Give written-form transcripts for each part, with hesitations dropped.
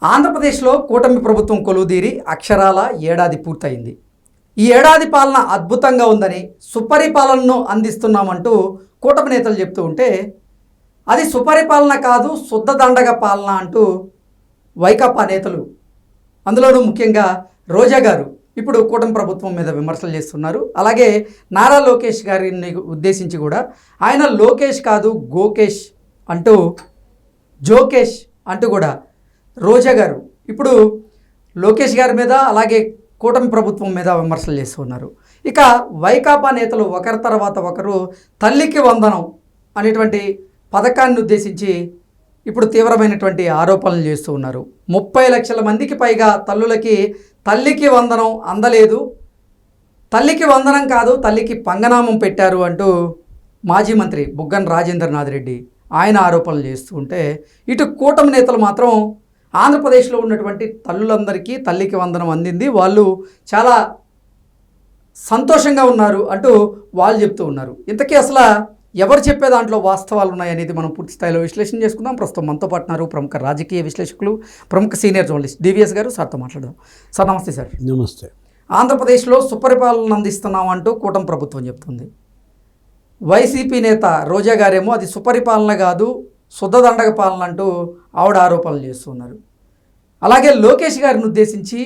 ఆంధ్రప్రదేశ్లో కూటమి ప్రభుత్వం కొలువుదీరి అక్షరాల ఏడాది పూర్తయింది. ఈ ఏడాది పాలన అద్భుతంగా ఉందని, సుపరిపాలనను అందిస్తున్నామంటూ కూటమి నేతలు చెప్తూ ఉంటే, అది సుపరిపాలన కాదు శుద్ధ పాలన అంటూ వైకాపా నేతలు, అందులోనూ ముఖ్యంగా రోజా గారు ఇప్పుడు కూటమి ప్రభుత్వం మీద విమర్శలు చేస్తున్నారు. అలాగే నారా లోకేష్ గారిని ఉద్దేశించి కూడా ఆయన లోకేష్ కాదు గోకేష్ అంటూ, జోకేష్ అంటూ కూడా రోజా గారు ఇప్పుడు లోకేష్ గారి మీద అలాగే కూటమి ప్రభుత్వం మీద విమర్శలు చేస్తున్నారు. ఇక వైకాపా నేతలు ఒకరి తర్వాత ఒకరు తల్లికి వందనం అనేటువంటి పథకాన్ని ఉద్దేశించి ఇప్పుడు తీవ్రమైనటువంటి ఆరోపణలు చేస్తూ ఉన్నారు. 30 లక్షల మందికి పైగా తల్లులకి తల్లికి వందనం అందలేదు, తల్లికి వందనం కాదు తల్లికి పంగనామం పెట్టారు అంటూ మాజీ మంత్రి బుగ్గన రాజేంద్రనాథ్ రెడ్డి ఆయన ఆరోపణలు చేస్తూ ఉంటే, ఇటు కూటమి నేతలు మాత్రం ఆంధ్రప్రదేశ్లో ఉన్నటువంటి తల్లులందరికీ తల్లికి వందనం అందింది, వాళ్ళు చాలా సంతోషంగా ఉన్నారు అంటూ వాళ్ళు చెప్తూ ఉన్నారు. ఇంతకీ అసలు ఎవరు చెప్పే దాంట్లో వాస్తవాలు ఉన్నాయనేది మనం పూర్తి స్థాయిలో విశ్లేషణ చేసుకుందాం. ప్రస్తుతం మనతో పాటున్నారు ప్రముఖ రాజకీయ విశ్లేషకులు, ప్రముఖ సీనియర్ జర్నలిస్ట్ డివిఎస్ గారు. సార్తో మాట్లాడదాం. సార్ నమస్తే. సార్ నమస్తే. ఆంధ్రప్రదేశ్లో సుపరిపాలన అందిస్తున్నాం అంటూ కూటమి ప్రభుత్వం చెప్తుంది. వైసీపీ నేత రోజా గారేమో అది సుపరిపాలన కాదు శుద్ధ పాలన అంటూ ఆవిడ ఆరోపణలు చేస్తున్నారు. అలాగే లోకేష్ గారిని ఉద్దేశించి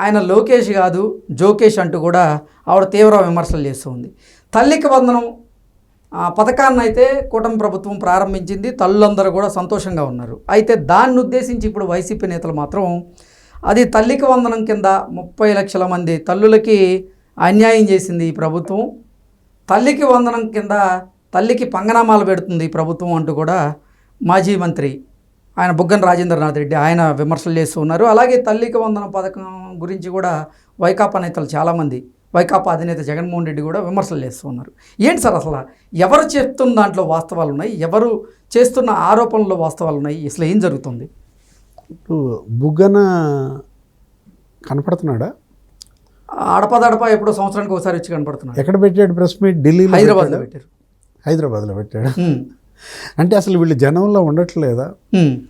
ఆయన లోకేష్ కాదు జోకేష్ అంటూ కూడా ఆవిడ తీవ్ర విమర్శలు చేస్తుంది. తల్లికి వందనం పథకాన్ని అయితే కూటమి ప్రభుత్వం ప్రారంభించింది, తల్లులందరూ కూడా సంతోషంగా ఉన్నారు. అయితే దాన్ని ఉద్దేశించి ఇప్పుడు వైసీపీ నేతలు మాత్రం అది తల్లికి వందనం కింద 30 లక్షల మంది తల్లులకి అన్యాయం చేసింది ఈ ప్రభుత్వం, తల్లికి వందనం కింద తల్లికి పంగనామాలు పెడుతుంది ఈ ప్రభుత్వం అంటూ కూడా మాజీ మంత్రి ఆయన బుగ్గన రాజేంద్రనాథ్ రెడ్డి ఆయన విమర్శలు చేస్తూ ఉన్నారు. అలాగే తల్లికి వందనం పథకం గురించి కూడా వైకాపా నేతలు చాలామంది, వైకాపా అధినేత జగన్మోహన్ రెడ్డి కూడా విమర్శలు చేస్తూ ఉన్నారు. ఏంటి సార్ అసలు ఎవరు చెప్తున్న దాంట్లో వాస్తవాలు ఉన్నాయి, ఎవరు చేస్తున్న ఆరోపణల్లో వాస్తవాలు ఉన్నాయి, అసలు ఏం జరుగుతుంది? బుగ్గన కనపడుతున్నాడా? అడపదడప ఎప్పుడో సంవత్సరానికి ఒకసారి వచ్చి కనపడుతున్నాడు. ఎక్కడ పెట్టాడు ప్రెస్ మీట్? ఢిల్లీలో, హైదరాబాద్లో పెట్టారు. హైదరాబాద్లో పెట్టాడు. అంటే అసలు వీళ్ళు జనంలో ఉండట్లేదా?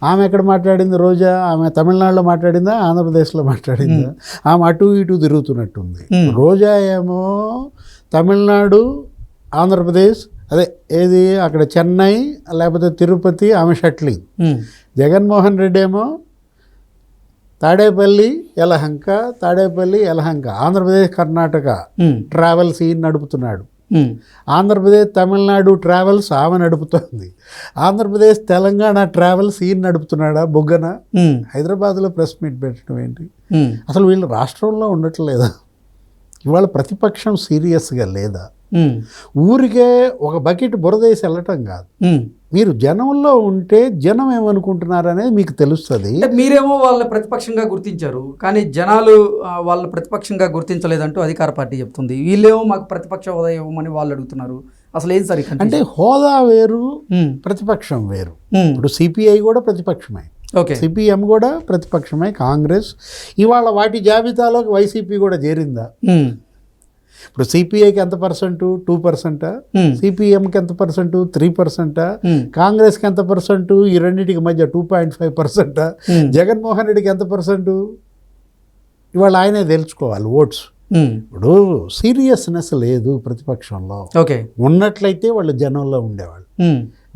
ఆమె ఎక్కడ మాట్లాడింది రోజా? ఆమె తమిళనాడులో మాట్లాడిందా, ఆంధ్రప్రదేశ్లో మాట్లాడిందా? ఆమె అటు ఇటు తిరుగుతున్నట్టుంది. రోజా ఏమో తమిళనాడు, ఆంధ్రప్రదేశ్, అదే ఏది అక్కడ చెన్నై లేకపోతే తిరుపతి, ఆమె షట్లింగ్. జగన్మోహన్ రెడ్డి ఏమో తాడేపల్లి యలహంక, తాడేపల్లి యలహంక, ఆంధ్రప్రదేశ్ కర్ణాటక ట్రావెల్ సీన్ నడుపుతున్నాడు. ఆంధ్రప్రదేశ్ తమిళనాడు ట్రావెల్స్ ఆమె నడుపుతోంది. ఆంధ్రప్రదేశ్ తెలంగాణ ట్రావెల్స్ ఈయన నడుపుతున్నాడా బొగ్గన? హైదరాబాద్లో ప్రెస్ మీట్ పెట్టడం ఏంటి? అసలు వీళ్ళు రాష్ట్రంలో ఉండట్లేదా? ఇవాళ ప్రతిపక్షం సీరియస్గా లేదా? ఊరికే ఒక బకెట్ బురదేసి వెళ్ళటం కాదు. మీరు జనంలో ఉంటే జనం ఏమనుకుంటున్నారు అనేది మీకు తెలుస్తుంది. మీరేమో వాళ్ళ ప్రతిపక్షంగా గుర్తించారు, కానీ జనాలు వాళ్ళ ప్రతిపక్షంగా గుర్తించలేదంటూ అధికార పార్టీ చెప్తుంది. వీళ్ళేమో మాకు ప్రతిపక్ష హోదా ఇవ్వమని వాళ్ళు అడుగుతున్నారు. అసలు ఏం సరి అంటే హోదా వేరు, ప్రతిపక్షం వేరు. ఇప్పుడు సిపిఐ కూడా ప్రతిపక్షమే, సిపిఎం కూడా ప్రతిపక్షమే, కాంగ్రెస్. ఇవాళ వాటి జాబితాలోకి వైసీపీ కూడా చేరిందా? ఇప్పుడు సిపిఐకి ఎంత పర్సెంట్? 2%. సిపిఎంకి ఎంత పర్సెంట్? 3%. కాంగ్రెస్కి ఎంత పర్సెంట్? ఈ రెండింటికి మధ్య 2.5%. జగన్మోహన్ రెడ్డికి ఎంత పర్సెంట్? ఇవాళ ఆయనే తెలుసుకోవాలి ఓట్స్. ఇప్పుడు సీరియస్నెస్ లేదు ప్రతిపక్షంలో. ఉన్నట్లయితే వాళ్ళు జనంలో ఉండేవాళ్ళు,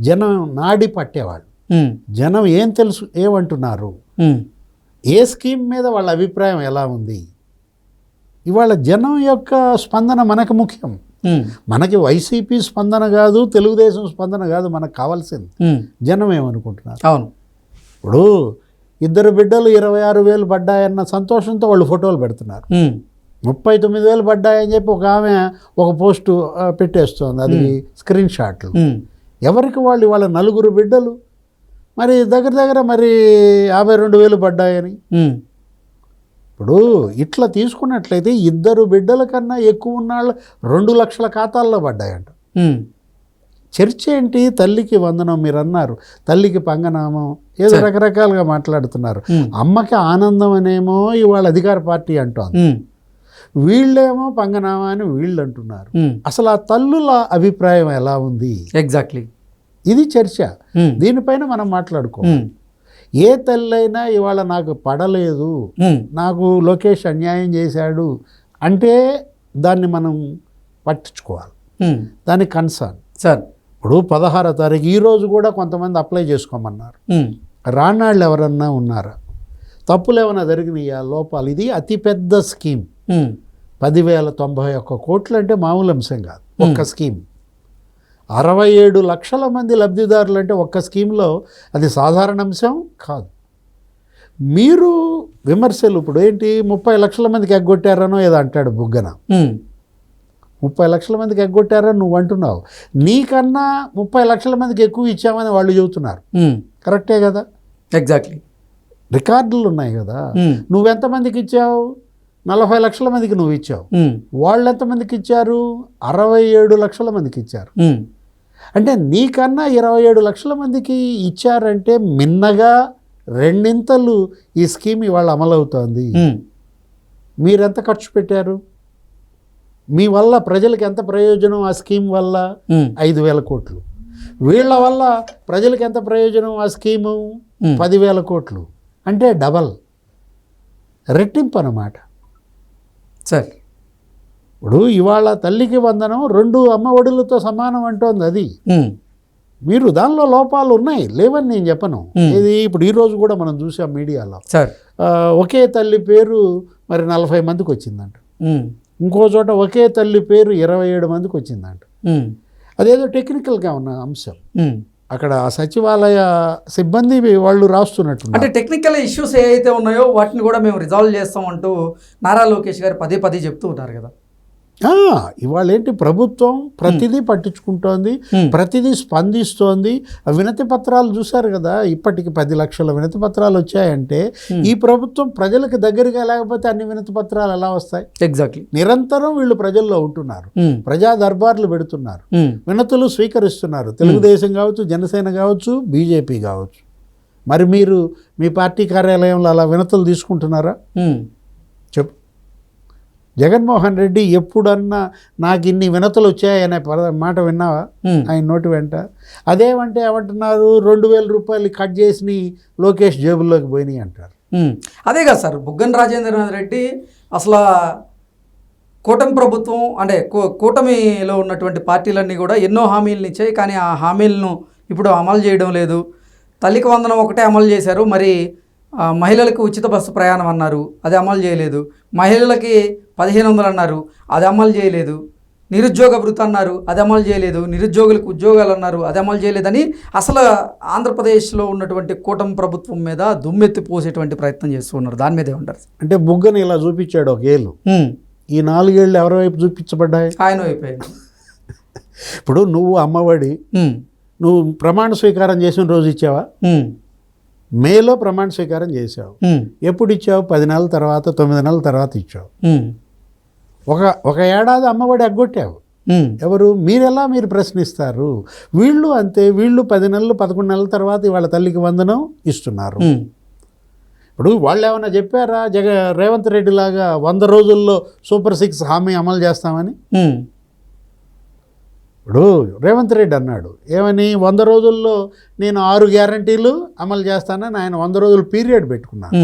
జనం నాడి పట్టేవాళ్ళు. జనం ఏం తెలుసు, ఏమంటున్నారు, ఏ స్కీమ్ మీద వాళ్ళ అభిప్రాయం ఎలా ఉంది. ఇవాళ జనం యొక్క స్పందన మనకు ముఖ్యం. మనకి వైసీపీ స్పందన కాదు, తెలుగుదేశం స్పందన కాదు, మనకు కావాల్సింది జనం ఏమనుకుంటున్నారు. అవును, ఇప్పుడు 2 బిడ్డలు 26,000 పడ్డాయన్న సంతోషంతో వాళ్ళు ఫోటోలు పెడుతున్నారు. 39,000 పడ్డాయని చెప్పి ఒక ఆమె ఒక పోస్టు పెట్టేస్తుంది, అది స్క్రీన్ షాట్లు. ఎవరికి వాళ్ళు ఇవాళ 4 బిడ్డలు, మరి దగ్గర మరి 52,000 పడ్డాయని. ఇప్పుడు ఇట్లా తీసుకున్నట్లయితే 2 బిడ్డల కన్నా ఎక్కువ ఉన్న 2 లక్షల ఖాతాల్లో పడ్డాయంట. చర్చ ఏంటి? తల్లికి వందనం మీరు అన్నారు, తల్లికి పంగనామం, ఏదో రకరకాలుగా మాట్లాడుతున్నారు. అమ్మకి ఆనందం అనేమో ఇవాళ అధికార పార్టీ అంటోంది, వీళ్ళేమో పంగనామా అని వీళ్ళు అంటున్నారు. అసలు ఆ తల్లుల అభిప్రాయం ఎలా ఉంది? ఎగ్జాక్ట్లీ ఇది చర్చ. దీనిపైన మనం మాట్లాడుకోవాలి. ఏ తల్లైనా ఇవాళ నాకు పడలేదు, నాకు లోకేష్ అన్యాయం చేశాడు అంటే దాన్ని మనం పట్టించుకోవాలి, దాని కన్సర్న్. సార్ ఇప్పుడు 16వ తారీఖు ఈరోజు కూడా కొంతమంది అప్లై చేసుకోమన్నారు. రానాళ్ళు ఎవరన్నా ఉన్నారా? తప్పులు ఏమైనా జరిగినాయా? లోపాలు. ఇది అతిపెద్ద స్కీమ్. 10,091 కోట్లు అంటే మామూలు అంశం కాదు. ఒక్క స్కీమ్ 67 లక్షల మంది లబ్ధిదారులు అంటే ఒక్క స్కీమ్లో అది సాధారణ అంశం కాదు. మీరు విమర్శలు ఇప్పుడు ఏంటి 30 లక్షల మందికి ఎగ్గొట్టారనో ఏదో అంటాడు బుగ్గన. 30 లక్షల మందికి ఎగ్గొట్టారని నువ్వు అంటున్నావు. నీకన్నా 30 లక్షల మందికి ఎక్కువ ఇచ్చామని వాళ్ళు చెబుతున్నారు. కరెక్టే కదా? ఎగ్జాక్ట్లీ. రికార్డులు ఉన్నాయి కదా. నువ్వెంతమందికి ఇచ్చావు? 40 లక్షల మందికి నువ్వు ఇచ్చావు. వాళ్ళు ఎంతమందికి ఇచ్చారు? 67 లక్షల మందికి ఇచ్చారు. అంటే నీకన్నా 27 లక్షల మందికి ఇచ్చారంటే మిన్నగా రెండింతలు ఈ స్కీమ్ ఇవాళ అమలవుతోంది. మీరెంత ఖర్చు పెట్టారు? మీ వల్ల ప్రజలకు ఎంత ప్రయోజనం? ఆ స్కీమ్ వల్ల 5,000 కోట్లు. వీళ్ళ వల్ల ప్రజలకు ఎంత ప్రయోజనం? ఆ స్కీము 10,000 కోట్లు. అంటే డబల్, రెట్టింపు అన్నమాట. సార్ ఇప్పుడు ఇవాళ తల్లికి వందనం 2 అమ్మ ఒడులతో సమానం అంటోంది అది. మీరు దానిలో లోపాలు ఉన్నాయి, లేవని నేను చెప్పను. ఇది ఇప్పుడు ఈరోజు కూడా మనం చూసాం మీడియాలో. సార్ ఒకే తల్లి పేరు మరి 40 మందికి వచ్చిందంట. ఇంకో చోట ఒకే తల్లి పేరు 27 మందికి వచ్చిందంట. అదేదో టెక్నికల్గా ఉన్న అంశం. అక్కడ సచివాలయ సిబ్బంది వాళ్ళు రాస్తున్నట్టు. అంటే టెక్నికల్ ఇష్యూస్ ఏవైతే ఉన్నాయో వాటిని కూడా మేము రిజాల్వ్ చేస్తాం అంటూ నారా లోకేష్ గారు పదే చెప్తూ ఉన్నారు కదా. ఇవాళ ఏంటి, ప్రభుత్వం ప్రతిదీ పట్టించుకుంటోంది, ప్రతిదీ స్పందిస్తోంది. వినతి పత్రాలు చూశారు కదా, ఇప్పటికి 10 లక్షల వినతి పత్రాలు వచ్చాయంటే ఈ ప్రభుత్వం ప్రజలకు దగ్గరగా లేకపోతే అన్ని వినతి పత్రాలు ఎలా వస్తాయి? ఎగ్జాక్ట్లీ. నిరంతరం వీళ్ళు ప్రజల్లో ఉంటున్నారు, ప్రజా దర్బార్లు పెడుతున్నారు, వినతులు స్వీకరిస్తున్నారు. తెలుగుదేశం కావచ్చు, జనసేన కావచ్చు, బీజేపీ కావచ్చు. మరి మీరు మీ పార్టీ కార్యాలయంలో అలా వినతులు తీసుకుంటున్నారా? చెప్పు. జగన్మోహన్ రెడ్డి ఎప్పుడన్నా నాకు ఇన్ని వినతులు వచ్చాయనే మాట విన్నావా ఆయన నోటి వెంట? అదేమంటే ఏమంటున్నారు, 2,000 రూపాయలు కట్ చేసి లోకేష్ జేబుల్లోకి పోయినాయి అంటారు. అదే కదా సార్, బుగ్గన రాజేంద్రనాథ్ రెడ్డి అసలు కూటమి ప్రభుత్వం అంటే కూటమిలో ఉన్నటువంటి పార్టీలన్నీ కూడా ఎన్నో హామీలను ఇచ్చాయి, కానీ ఆ హామీలను ఇప్పుడు అమలు చేయడం లేదు. తల్లికి వందనం ఒకటే అమలు చేశారు, మరి మహిళలకు ఉచిత బస్సు ప్రయాణం అన్నారు, అది అమలు చేయలేదు. మహిళలకి 1,500 అన్నారు, అది అమలు చేయలేదు. నిరుద్యోగ భృతి అన్నారు, అది అమలు చేయలేదు. నిరుద్యోగులకు ఉద్యోగాలు అన్నారు, అది అమలు చేయలేదని అసలు ఆంధ్రప్రదేశ్లో ఉన్నటువంటి కూటమి ప్రభుత్వం మీద దుమ్మెత్తి పోసేటువంటి ప్రయత్నం చేస్తూ ఉన్నారు. దాని మీద ఏమంటారు? అంటే బుగ్గని ఇలా చూపించాడు ఒక ఏళ్ళు, ఈ 4 ఏళ్ళు ఎవరి వైపు చూపించబడ్డాయి? ఆయన వైపు. ఇప్పుడు నువ్వు అమ్మఒడి నువ్వు ప్రమాణ స్వీకారం చేసిన రోజు ఇచ్చావా? మేలో ప్రమాణ స్వీకారం చేసావు. ఎప్పుడు ఇచ్చావు? 10 నెలల తర్వాత, 9 నెలల తర్వాత ఇచ్చావు. ఒక ఏడాది అమ్మఒడి ఎగ్గొట్టావు. ఎవరు? మీరు ప్రశ్నిస్తారు. వీళ్ళు అంతే, వీళ్ళు 10 నెలలు 11 నెలల తర్వాత ఇవాళ తల్లికి వందనం ఇస్తున్నారు. ఇప్పుడు వాళ్ళు ఏమైనా చెప్పారా రేవంత్ రెడ్డి లాగా 100 రోజుల్లో సూపర్ 6 హామీ అమలు చేస్తామని? ఇప్పుడు రేవంత్ రెడ్డి అన్నాడు ఏమని, 100 రోజుల్లో నేను 6 గ్యారంటీలు అమలు చేస్తానని ఆయన 100 రోజులు పీరియడ్ పెట్టుకున్నాను.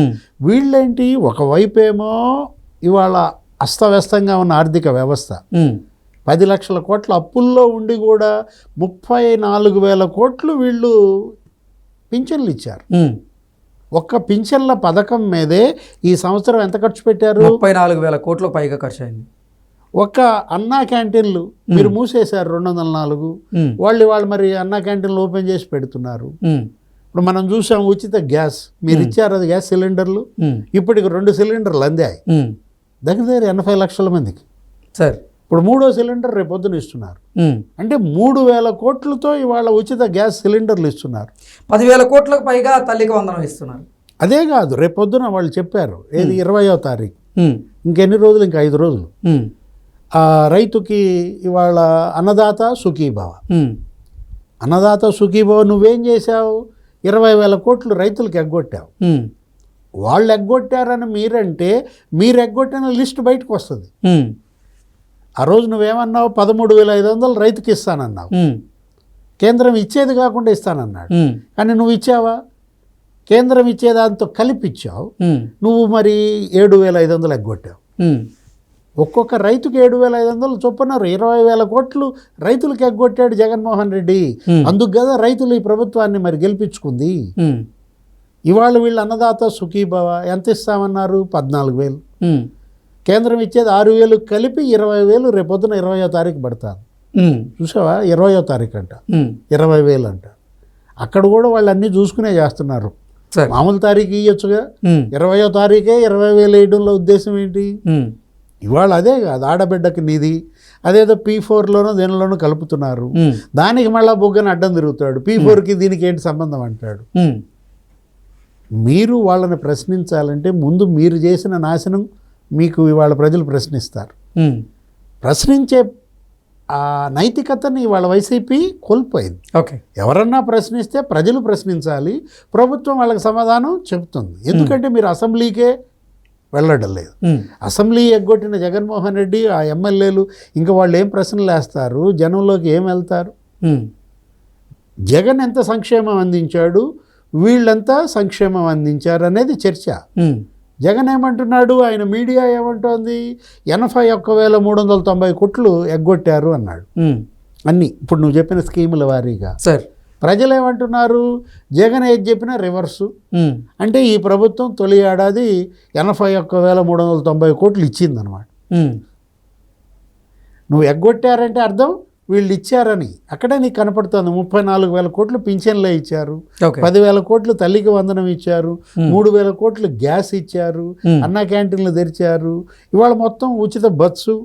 వీళ్ళేంటి, ఒకవైపేమో ఇవాళ అస్తవ్యస్తంగా ఉన్న ఆర్థిక వ్యవస్థ, 10 లక్షల కోట్ల అప్పుల్లో ఉండి కూడా 34,000 కోట్లు వీళ్ళు పింఛన్లు ఇచ్చారు. ఒక్క పింఛన్ల పథకం మీదే ఈ సంవత్సరం ఎంత ఖర్చు పెట్టారు? 34,000 కోట్లకు పైగా ఖర్చు అయింది. ఒక్క అన్నా క్యాంటీన్లు మీరు మూసేశారు 204. వాళ్ళు మరి అన్నా క్యాంటీన్లు ఓపెన్ చేసి పెడుతున్నారు. ఇప్పుడు మనం చూసాం ఉచిత గ్యాస్ మీరు ఇచ్చారు, అది గ్యాస్ సిలిండర్లు ఇప్పటికి 2 సిలిండర్లు అందాయి దగ్గర 80 లక్షల మందికి. సార్ ఇప్పుడు 3వ సిలిండర్ రేపొద్దున ఇస్తున్నారు. అంటే 3,000 కోట్లతో ఇవాళ ఉచిత గ్యాస్ సిలిండర్లు ఇస్తున్నారు. 10,000 కోట్లకు పైగా తల్లికి వందనం ఇస్తున్నారు. అదే కాదు, రేపొద్దున వాళ్ళు చెప్పారు ఏది 20వ తారీఖు, ఇంకెన్ని రోజులు, ఇంకా 5 రోజులు, రైతుకి ఇవాళ అన్నదాత సుఖీభవ. అన్నదాత సుఖీభవ నువ్వేం చేశావు? 20,000 కోట్లు రైతులకు ఎగ్గొట్టావు. వాళ్ళు ఎగ్గొట్టారని మీరంటే మీరు ఎగ్గొట్టిన లిస్ట్ బయటకు వస్తుంది. ఆ రోజు నువ్వేమన్నావు? 13,500 రైతుకి ఇస్తానన్నావు. కేంద్రం ఇచ్చేది కాకుండా ఇస్తానన్నాడు. కానీ నువ్వు ఇచ్చావా? కేంద్రం ఇచ్చేదాంతో కలిపిచ్చావు. నువ్వు మరి 7,500 ఎగ్గొట్టావు. ఒక్కొక్క రైతుకి 7,500 చొప్పున 20,000 కోట్లు రైతులకు ఎగ్గొట్టాడు జగన్మోహన్ రెడ్డి. అందుకు కదా రైతులు ఈ ప్రభుత్వాన్ని మరి గెలిపించుకుంది. ఇవాళ వీళ్ళు అన్నదాత సుఖీభవ ఎంత ఇస్తామన్నారు? 14,000. కేంద్రం ఇచ్చేది 6,000 కలిపి 20,000 రేపొద్దున 20వ తారీఖు పడతాను. చూసావా? 20వ తారీఖు అంట, 20,000 అంట. అక్కడ కూడా వాళ్ళు అన్నీ చూసుకునే చేస్తున్నారు. మామూలు తారీఖు ఇవ్వచ్చుగా, 20వ తారీఖే 20,000 వేయడంలో ఉద్దేశం ఏంటి? ఇవాళ అదే కాదు, ఆడబిడ్డకి నిధి అదేదో P4లోనో దేనిలోనో కలుపుతున్నారు. దానికి మళ్ళీ బొగ్గని అడ్డం తిరుగుతాడు. P4కి దీనికి ఏంటి సంబంధం అంటాడు. మీరు వాళ్ళని ప్రశ్నించాలంటే ముందు మీరు చేసిన నాశనం మీకు ఇవాళ ప్రజలు ప్రశ్నిస్తారు. ప్రశ్నించే ఆ నైతికతని ఇవాళ వైసీపీ కోల్పోయింది. ఓకే, ఎవరన్నా ప్రశ్నిస్తే ప్రజలు ప్రశ్నించాలి, ప్రభుత్వం వాళ్ళకి సమాధానం చెబుతుంది. ఎందుకంటే మీరు అసెంబ్లీకే వెళ్ళడం లేదు. అసెంబ్లీ ఎగ్గొట్టిన జగన్మోహన్ రెడ్డి, ఆ ఎమ్మెల్యేలు ఇంకా వాళ్ళు ఏం ప్రశ్నలు వేస్తారు? జనంలోకి ఏం వెళ్తారు? జగన్ ఎంత సంక్షేమం అందించాడు, వీళ్ళంతా సంక్షేమం అందించారు అనేది చర్చ. జగన్ ఏమంటున్నాడు, ఆయన మీడియా ఏమంటోంది, 81,390 కోట్లు ఎగ్గొట్టారు అన్నాడు. అన్నీ ఇప్పుడు నువ్వు చెప్పిన స్కీముల వారీగా. సార్ ప్రజలు ఏమంటున్నారు, జగన్ ఏది చెప్పినా రివర్సు. అంటే ఈ ప్రభుత్వం తొలి ఏడాది 81,390 కోట్లు ఇచ్చిందనమాట. నువ్వు ఎగ్గొట్టారంటే అర్థం వీళ్ళు ఇచ్చారని అక్కడే నీకు కనపడుతుంది. 34,000 కోట్లు పింఛన్లే ఇచ్చారు, 10,000 కోట్లు తల్లికి వందనం ఇచ్చారు, 3,000 కోట్లు గ్యాస్ ఇచ్చారు, అన్నా క్యాంటీన్లు తెరిచారు. ఇవాళ మొత్తం ఉచిత బస్సు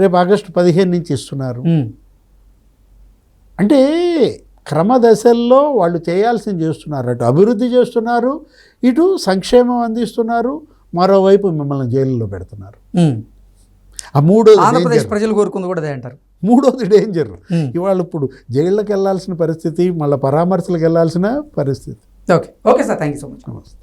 రేపు ఆగస్టు 15 నుంచి ఇస్తున్నారు. అంటే క్రమదశల్లో వాళ్ళు చేయాల్సింది చేస్తున్నారు. అటు అభివృద్ధి చేస్తున్నారు, ఇటు సంక్షేమం అందిస్తున్నారు, మరోవైపు మిమ్మల్ని జైలులో పెడుతున్నారు. ఆ ఆంధ్రప్రదేశ్ ప్రజలు కోరుకుంది కూడా అదే అంటారు. మూడోది డేంజర్. ఇవాళ ఇప్పుడు జైళ్ళకి వెళ్ళాల్సిన పరిస్థితి, మళ్ళీ పరామర్శలకు వెళ్ళాల్సిన పరిస్థితి. Okay okay sir, thank you so much. నమస్తే.